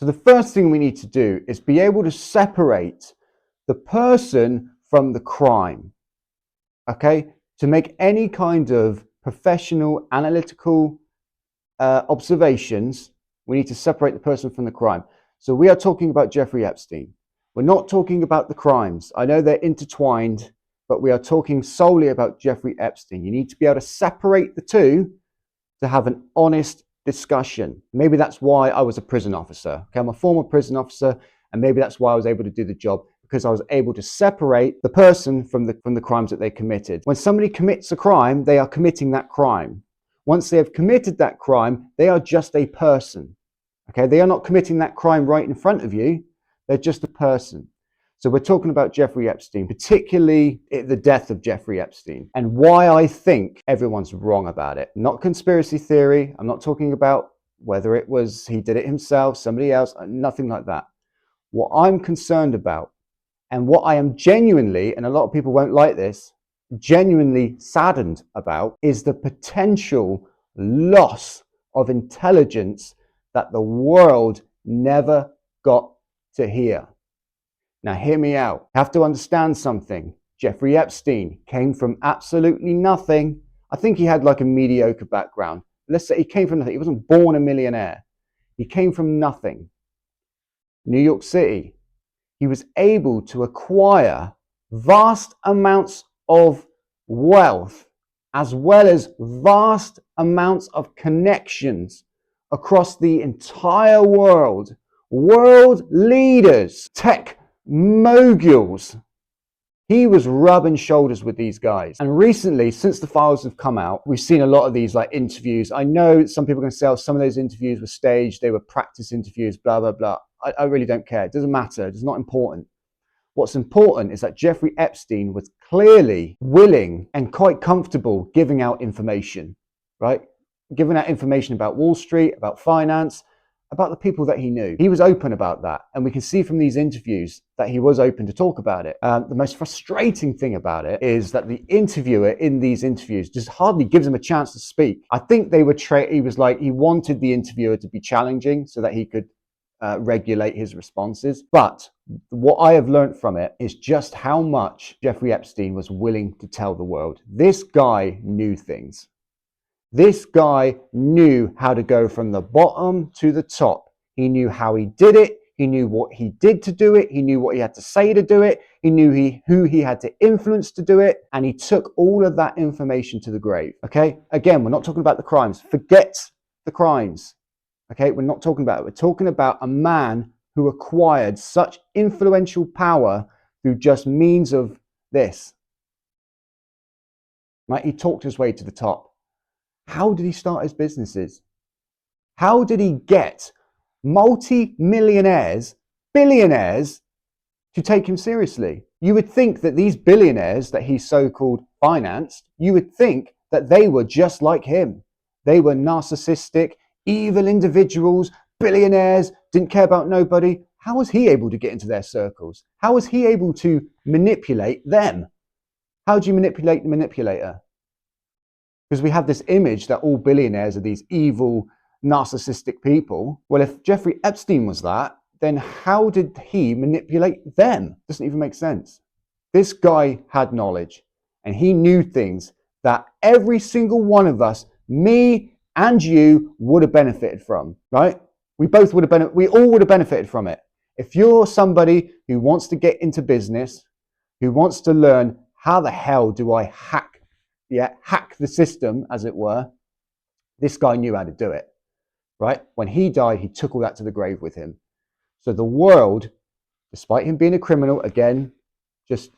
So the first thing we need to do is be able to separate the person from the crime, okay? To make any kind of professional, analytical observations, we need to separate the person from the crime. So we are talking about Jeffrey Epstein. We're not talking about the crimes. I know they're intertwined, but we are talking solely about Jeffrey Epstein. You need to be able to separate the two to have an honest discussion. Maybe that's why I was a prison officer. Okay, I'm a former prison officer, and maybe that's why I was able to do the job, because I was able to separate the person from the crimes that they committed. When somebody commits a crime, they are committing that crime. Once they have committed that crime, they are just a person. Okay, they are not committing that crime right in front of you. They're just a person. So we're talking about Jeffrey Epstein, particularly the death of Jeffrey Epstein, and why I think everyone's wrong about it. Not conspiracy theory. I'm not talking about whether it was he did it himself, somebody else, nothing like that. What I'm concerned about, and what I am genuinely, and a lot of people won't like this, genuinely saddened about, is the potential loss of intelligence that the world never got to hear. Now, hear me out. You have to understand something. Jeffrey Epstein came from absolutely nothing. I think he had like a mediocre background. Let's say he came from nothing. He wasn't born a millionaire. He came from nothing. New York City. He was able to acquire vast amounts of wealth, as well as vast amounts of connections across the entire world. World leaders, tech moguls. He was rubbing shoulders with these guys. And recently, since the files have come out, we've seen a lot of these like interviews. I know some people are going to say, oh, some of those interviews were staged, they were practice interviews, blah, blah, blah. I really don't care. It doesn't matter. It's not important. What's important is that Jeffrey Epstein was clearly willing and quite comfortable giving out information, right? Giving out information about Wall Street, about finance, about the people that he knew. He was open about that. And we can see from these interviews that he was open to talk about it. The most frustrating thing about it is that the interviewer in these interviews just hardly gives him a chance to speak. I think they were he was like, he wanted the interviewer to be challenging so that he could regulate his responses. But what I have learned from it is just how much Jeffrey Epstein was willing to tell the world. This guy knew things. This guy knew how to go from the bottom to the top. He knew how he did it. He knew what he did to do it. He knew what he had to say to do it. He knew who he had to influence to do it. And he took all of that information to the grave. Okay? Again, we're not talking about the crimes. Forget the crimes. Okay? We're not talking about it. We're talking about a man who acquired such influential power through just means of this. Right? He talked his way to the top. How did he start his businesses? How did he get multi-millionaires, billionaires to take him seriously? You would think that these billionaires that he so-called financed, you would think that they were just like him. They were narcissistic, evil individuals, billionaires, didn't care about nobody. How was he able to get into their circles? How was he able to manipulate them? How do you manipulate the manipulator? Because we have this image that all billionaires are these evil, narcissistic people. Well, if Jeffrey Epstein was that, then how did he manipulate them? Doesn't even make sense. This guy had knowledge, and he knew things that every single one of us, me and you, would have benefited from, right? We all would have benefited from it. If you're somebody who wants to get into business, who wants to learn how the hell do I hack the system, as it were, this guy knew how to do it, right? When he died, he took all that to the grave with him. So the world, despite him being a criminal, again, just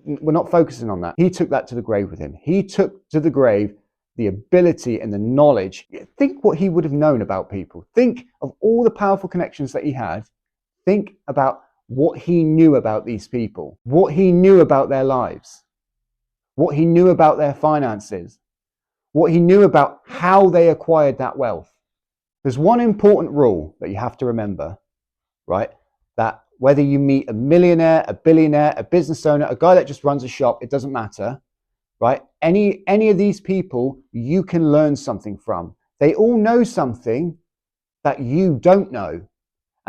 we're not focusing on that. He took that to the grave with him. He took to the grave the ability and the knowledge. Think what he would have known about people. Think of all the powerful connections that he had. Think about what he knew about these people, what he knew about their lives, what he knew about their finances, what he knew about how they acquired that wealth. There's one important rule that you have to remember, right? That whether you meet a millionaire, a billionaire, a business owner, a guy that just runs a shop, it doesn't matter, right? Any of these people, you can learn something from. They all know something that you don't know.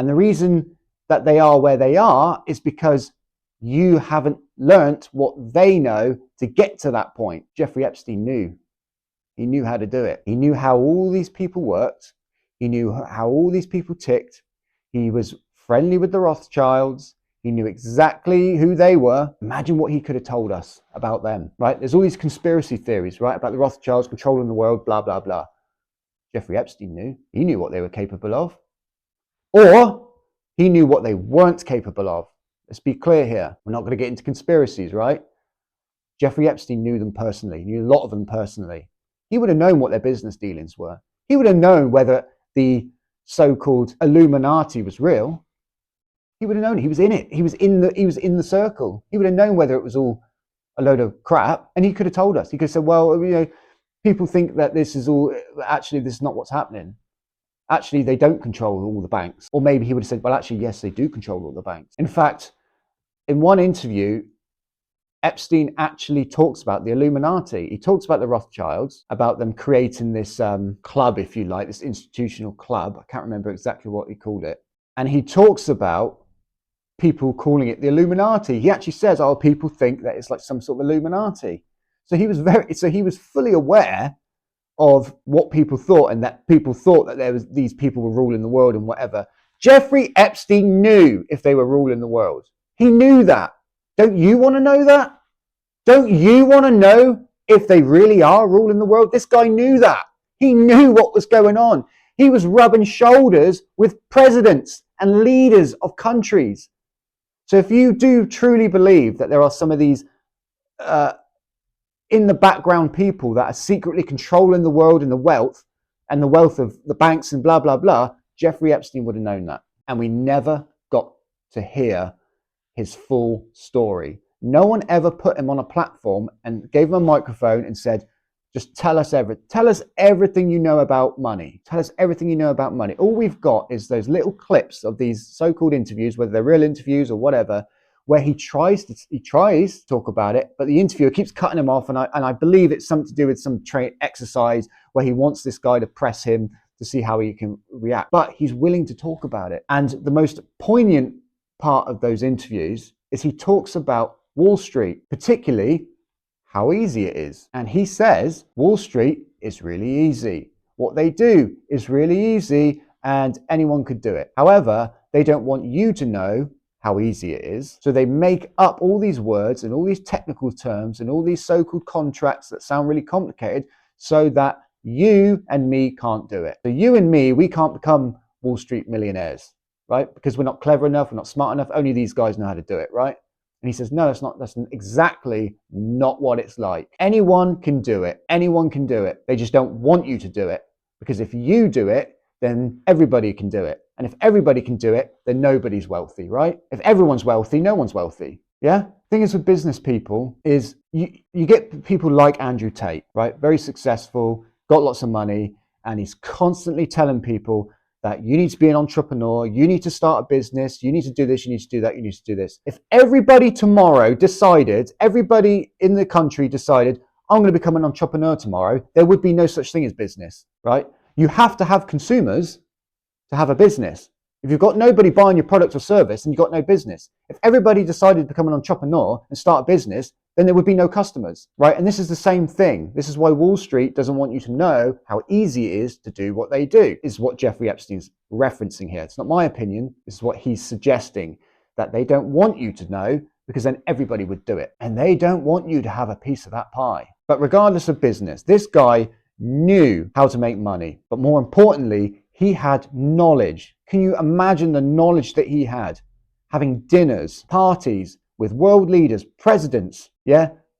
And the reason that they are where they are is because you haven't learnt what they know to get to that point. Jeffrey Epstein knew. He knew how to do it. He knew how all these people worked. He knew how all these people ticked. He was friendly with the Rothschilds. He knew exactly who they were. Imagine what he could have told us about them, right? There's all these conspiracy theories, right? About the Rothschilds controlling the world, blah, blah, blah. Jeffrey Epstein knew. He knew what they were capable of. Or he knew what they weren't capable of. Let's be clear here. We're not going to get into conspiracies, right? Jeffrey Epstein knew them personally. He knew a lot of them personally. He would have known what their business dealings were. He would have known whether the so-called Illuminati was real. He would have known. He was in it. He was in the circle. He would have known whether it was all a load of crap, and he could have told us. He could have said, well, people think that this is all, actually, this is not what's happening. Actually, they don't control all the banks. Or maybe he would have said, well, actually, yes, they do control all the banks. In fact, in one interview, Epstein actually talks about the Illuminati. He talks about the Rothschilds, about them creating this club, if you like, this institutional club. I can't remember exactly what he called it. And he talks about people calling it the Illuminati. He actually says, oh, people think that it's like some sort of Illuminati. So he was fully aware of what people thought, and that people thought that these people were ruling the world and whatever. Jeffrey Epstein knew if they were ruling the world. He knew that. Don't you want to know that? Don't you want to know if they really are ruling the world? This guy knew that. He knew what was going on. He was rubbing shoulders with presidents and leaders of countries. So if you do truly believe that there are some of these in the background people that are secretly controlling the world and the wealth of the banks and blah, blah, blah, Jeffrey Epstein would have known that. And we never got to hear his full story. No one ever put him on a platform and gave him a microphone and said, just tell us everything you know about money. Tell us everything you know about money. All we've got is those little clips of these so-called interviews, whether they're real interviews or whatever, where he tries to talk about it, but the interviewer keeps cutting him off, and I believe it's something to do with some exercise where he wants this guy to press him to see how he can react. But he's willing to talk about it. And the most poignant part of those interviews is he talks about Wall Street, particularly how easy it is. And he says Wall Street is really easy. What they do is really easy and anyone could do it. However, they don't want you to know how easy it is. So they make up all these words and all these technical terms and all these so-called contracts that sound really complicated so that you and me can't do it. So you and me, we can't become Wall Street millionaires, right? Because we're not clever enough, we're not smart enough. Only these guys know how to do it, right? And he says, no, that's exactly not what it's like. Anyone can do it. Anyone can do it. They just don't want you to do it. Because if you do it, then everybody can do it. And if everybody can do it, then nobody's wealthy, right? If everyone's wealthy, no one's wealthy. Yeah? Thing is with business people is you get people like Andrew Tate, right? Very successful, got lots of money, and he's constantly telling people that you need to be an entrepreneur, you need to start a business, you need to do this, you need to do that, you need to do this. If everybody tomorrow decided, everybody in the country decided, I'm going to become an entrepreneur tomorrow, there would be no such thing as business, right? You have to have consumers to have a business. If you've got nobody buying your product or service, then you've got no business. If everybody decided to become an entrepreneur and start a business, then there would be no customers, right? And this is the same thing. This is why Wall Street doesn't want you to know how easy it is to do what they do, is what Jeffrey Epstein's referencing here. It's not my opinion. This is what he's suggesting, that they don't want you to know because then everybody would do it. And they don't want you to have a piece of that pie. But regardless of business, this guy knew how to make money. But more importantly, he had knowledge. Can you imagine the knowledge that he had? Having dinners, parties with world leaders, presidents,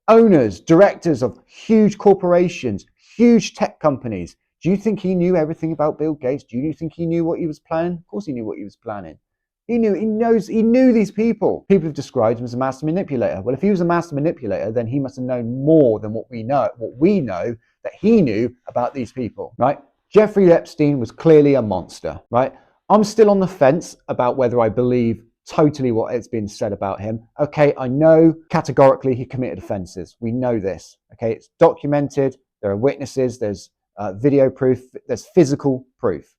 owners, directors of huge corporations, huge tech companies. Do you think he knew everything about Bill Gates? Do you think he knew what he was planning? Of course he knew what he was planning. He knew these people. People have described him as a master manipulator. Well, if he was a master manipulator, then he must have known more than what we know that he knew about these people, right? Jeffrey Epstein was clearly a monster, right? I'm still on the fence about whether I believe totally what has been said about him. Okay, I know categorically he committed offenses. We know this. Okay, it's documented. There are witnesses. There's video proof. There's physical proof,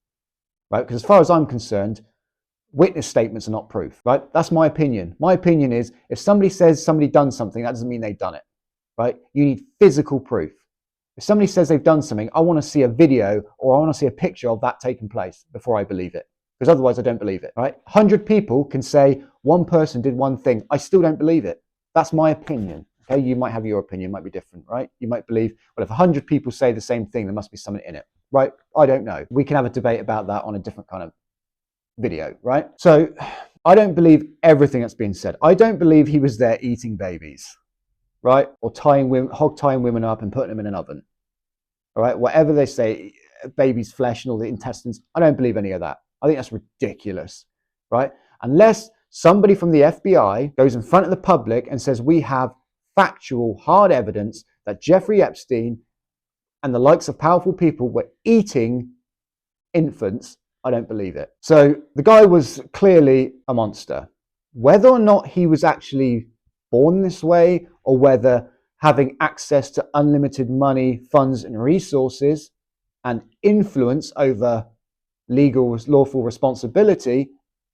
right? Because as far as I'm concerned, Witness statements are not proof, right? That's my opinion. My opinion is if somebody says somebody done something, that doesn't mean they've done it, right? You need physical proof. If somebody says they've done something, I want to see a video or I want to see a picture of that taking place before I believe it. Because otherwise I don't believe it, right? 100 people can say one person did one thing. I still don't believe it. That's my opinion. Okay, you might have your opinion, might be different, right? You might believe, well, if 100 people say the same thing, there must be something in it, right? I don't know. We can have a debate about that on a different kind of video, right? So I don't believe everything that's being said. I don't believe he was there eating babies, right? Or hog tying women up and putting them in an oven, all right? Whatever they say, baby's flesh and all the intestines, I don't believe any of that. I think that's ridiculous, right? Unless somebody from the FBI goes in front of the public and says we have factual, hard evidence that Jeffrey Epstein and the likes of powerful people were eating infants, I don't believe it. So the guy was clearly a monster. Whether or not he was actually born this way, or whether having access to unlimited money, funds, and resources and influence over lawful responsibility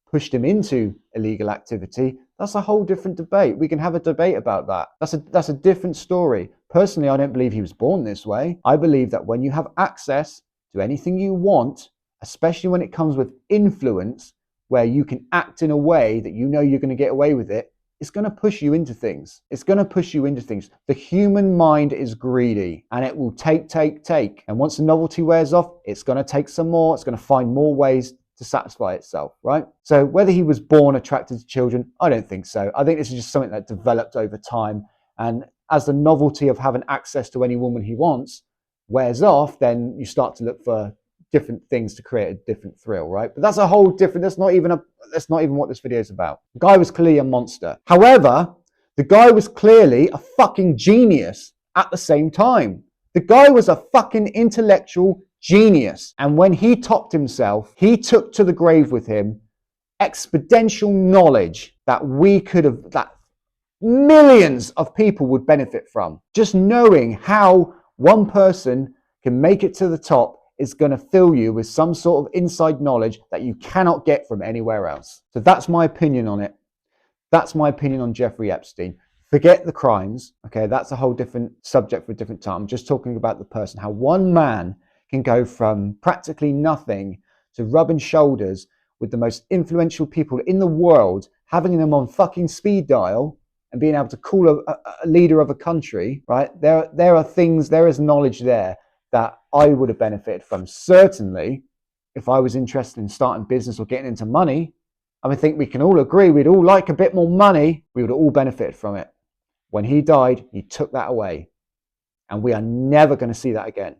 pushed him into illegal activity, that's a whole different debate. We can have a debate about that. That's a different story. Personally, I don't believe he was born this way. I believe that when you have access to anything you want, especially when it comes with influence, where you can act in a way that you know you're going to get away with it, it's going to push you into things. It's going to push you into things. The human mind is greedy and it will take. And once the novelty wears off, it's going to take some more. It's going to find more ways to satisfy itself, right? So whether he was born attracted to children, I don't think so. I think this is just something that developed over time. And as the novelty of having access to any woman he wants wears off, then you start to look for different things to create a different thrill, right? But that's a whole different, that's not even what this video is about. The guy was clearly a monster. However, the guy was clearly a fucking genius at the same time. The guy was a fucking intellectual genius. And when he topped himself, he took to the grave with him exponential knowledge that that millions of people would benefit from. Just knowing how one person can make it to the top is going to fill you with some sort of inside knowledge that you cannot get from anywhere else. So that's my opinion on it. That's my opinion on Jeffrey Epstein. Forget the crimes, okay? That's a whole different subject for a different time. I'm just talking about the person, how one man can go from practically nothing to rubbing shoulders with the most influential people in the world, having them on fucking speed dial and being able to call a leader of a country, right? There are things, there is knowledge there that I would have benefited from. Certainly, if I was interested in starting business or getting into money, I think we can all agree we'd all like a bit more money. We would all benefit from it. When he died, he took that away. And we are never going to see that again.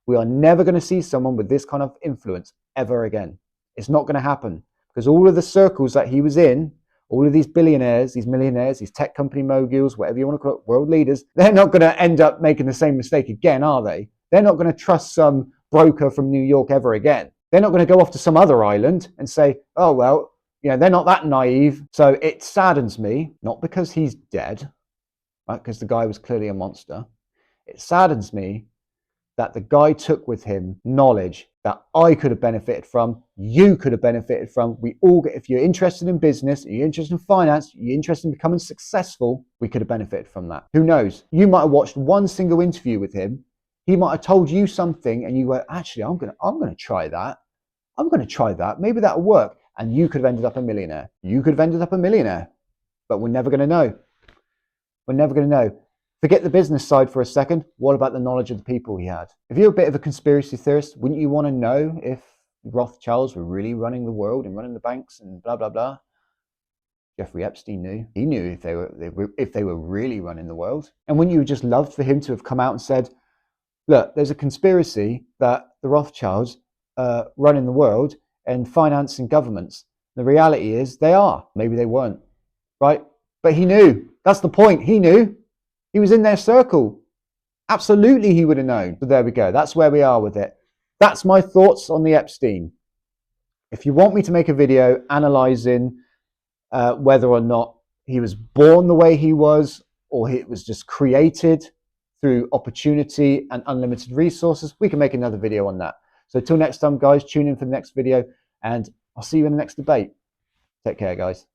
We are never going to see someone with this kind of influence ever again. It's not going to happen because all of the circles that he was in, all of these billionaires, these millionaires, these tech company moguls, whatever you want to call it, world leaders, they're not going to end up making the same mistake again, are they? They're not going to trust some broker from New York ever again. They're not going to go off to some other island and say, oh, well, they're not that naive. So it saddens me, not because he's dead, right? Because the guy was clearly a monster. It saddens me that the guy took with him knowledge that I could have benefited from, you could have benefited from. We all get, if you're interested in business, you're interested in finance, you're interested in becoming successful, we could have benefited from that. Who knows? You might have watched one single interview with him. He might have told you something and you were, actually, I'm going to try that. I'm going to try that. Maybe that'll work. And you could have ended up a millionaire. You could have ended up a millionaire. But we're never going to know. We're never going to know. Forget the business side for a second. What about the knowledge of the people he had? If you're a bit of a conspiracy theorist, wouldn't you want to know if Rothschilds were really running the world and running the banks and blah, blah, blah? Jeffrey Epstein knew. He knew if they were really running the world. And wouldn't you just love for him to have come out and said, look, there's a conspiracy that the Rothschilds are running the world and financing governments. The reality is they are. Maybe they weren't, right? But he knew. That's the point. He knew. He was in their circle. Absolutely, he would have known. So there we go. That's where we are with it. That's my thoughts on the Epstein. If you want me to make a video analysing whether or not he was born the way he was or it was just created through opportunity and unlimited resources, we can make another video on that. So till next time, guys, tune in for the next video and I'll see you in the next debate. Take care, guys.